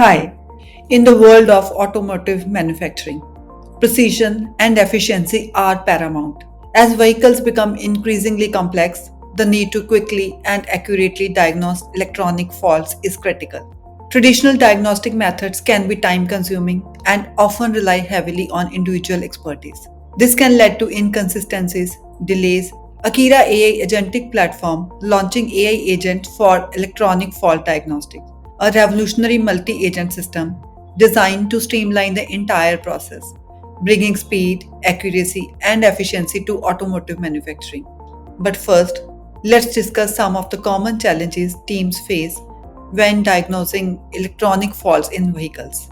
Hi. In the world of automotive manufacturing, precision and efficiency are paramount. As vehicles become increasingly complex, the need to quickly and accurately diagnose electronic faults is critical. Traditional diagnostic methods can be time consuming and often rely heavily on individual expertise. This can lead to inconsistencies, delays. Akira AI Agentic platform launching AI agent for electronic fault diagnostics, a revolutionary multi-agent system designed to streamline the entire process, bringing speed, accuracy, and efficiency to automotive manufacturing. But first, let's discuss some of the common challenges teams face when diagnosing electronic faults in vehicles.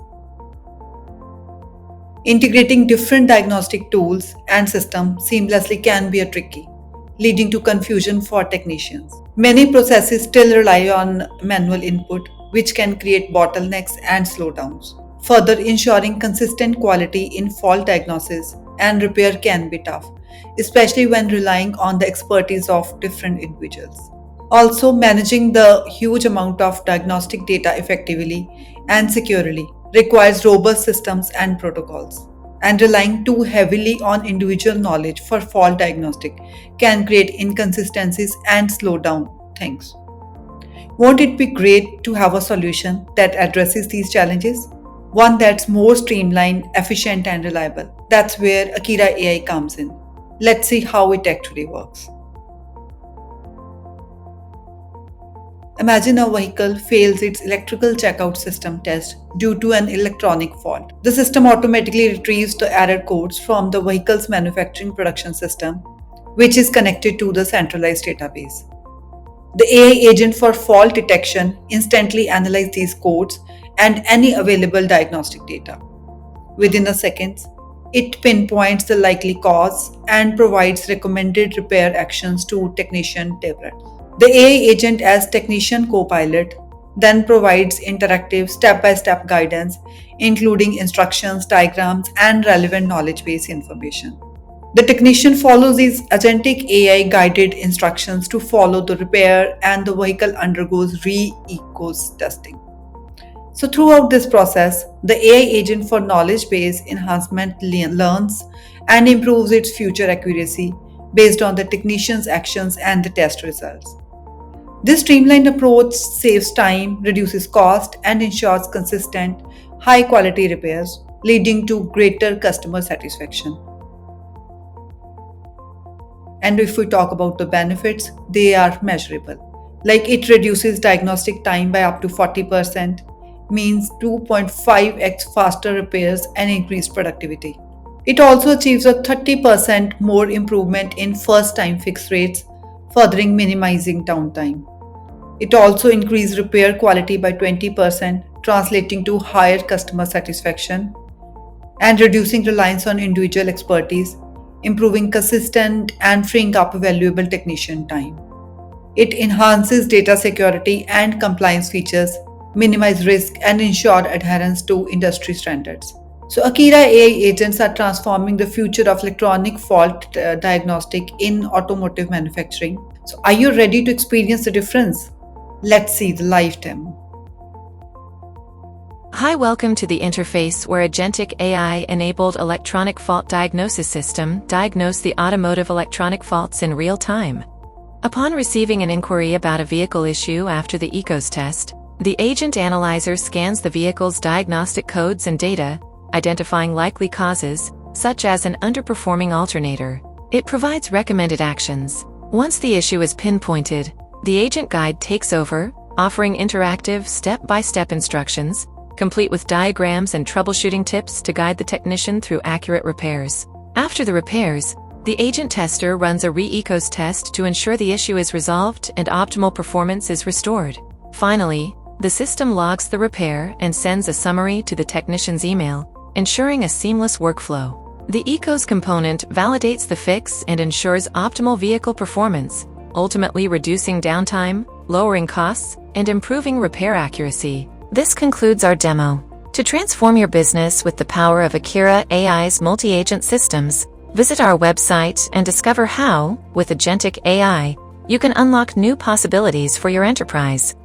Integrating different diagnostic tools and systems seamlessly can be a tricky, leading to confusion for technicians. Many processes still rely on manual input, which can create bottlenecks and slowdowns. Further, ensuring consistent quality in fault diagnosis and repair can be tough, especially when relying on the expertise of different individuals. Also, managing the huge amount of diagnostic data effectively and securely requires robust systems and protocols. And relying too heavily on individual knowledge for fault diagnostic can create inconsistencies and slow down things. Won't it be great to have a solution that addresses these challenges? One that's more streamlined, efficient, and reliable. That's where Akira AI comes in. Let's see how it actually works. Imagine a vehicle fails its electrical checkout system test due to an electronic fault. The system automatically retrieves the error codes from the vehicle's manufacturing production system, which is connected to the centralized database. The AI agent for fault detection instantly analyzes these codes and any available diagnostic data. Within a second, it pinpoints the likely cause and provides recommended repair actions to technician tablet. The AI agent as technician co-pilot then provides interactive step-by-step guidance, including instructions, diagrams, and relevant knowledge base information. The technician follows these agentic AI guided instructions to follow the repair, and the vehicle undergoes re-ecos testing. So throughout this process, the AI agent for knowledge base enhancement learns and improves its future accuracy based on the technician's actions and the test results. This streamlined approach saves time, reduces cost, and ensures consistent, high quality repairs, leading to greater customer satisfaction. And if we talk about the benefits, they are measurable. Like it reduces diagnostic time by up to 40%, means 2.5x faster repairs and increased productivity. It also achieves a 30% more improvement in first time fix rates, furthering minimizing downtime. It also increased repair quality by 20%, translating to higher customer satisfaction and reducing reliance on individual expertise, improving consistent and freeing up valuable technician time. It enhances data security and compliance features, minimize risk, and ensure adherence to industry standards. So Akira AI agents are transforming the future of electronic fault diagnostic in automotive manufacturing. So are you ready to experience the difference? Let's see the live demo. Hi, welcome to the interface where Agentic AI-enabled electronic fault diagnosis system diagnose the automotive electronic faults in real time. Upon receiving an inquiry about a vehicle issue after the ECOS test, the agent analyzer scans the vehicle's diagnostic codes and data, identifying likely causes, such as an underperforming alternator. It provides recommended actions. Once the issue is pinpointed, the agent guide takes over, offering interactive step-by-step instructions, complete with diagrams and troubleshooting tips to guide the technician through accurate repairs. After the repairs, the agent tester runs a re-ecos test to ensure the issue is resolved and optimal performance is restored. Finally, the system logs the repair and sends a summary to the technician's email, ensuring a seamless workflow. The ecos component validates the fix and ensures optimal vehicle performance, ultimately reducing downtime, lowering costs, and improving repair accuracy. This concludes our demo. To transform your business with the power of Akira AI's multi-agent systems, visit our website and discover how, with Agentic AI, you can unlock new possibilities for your enterprise.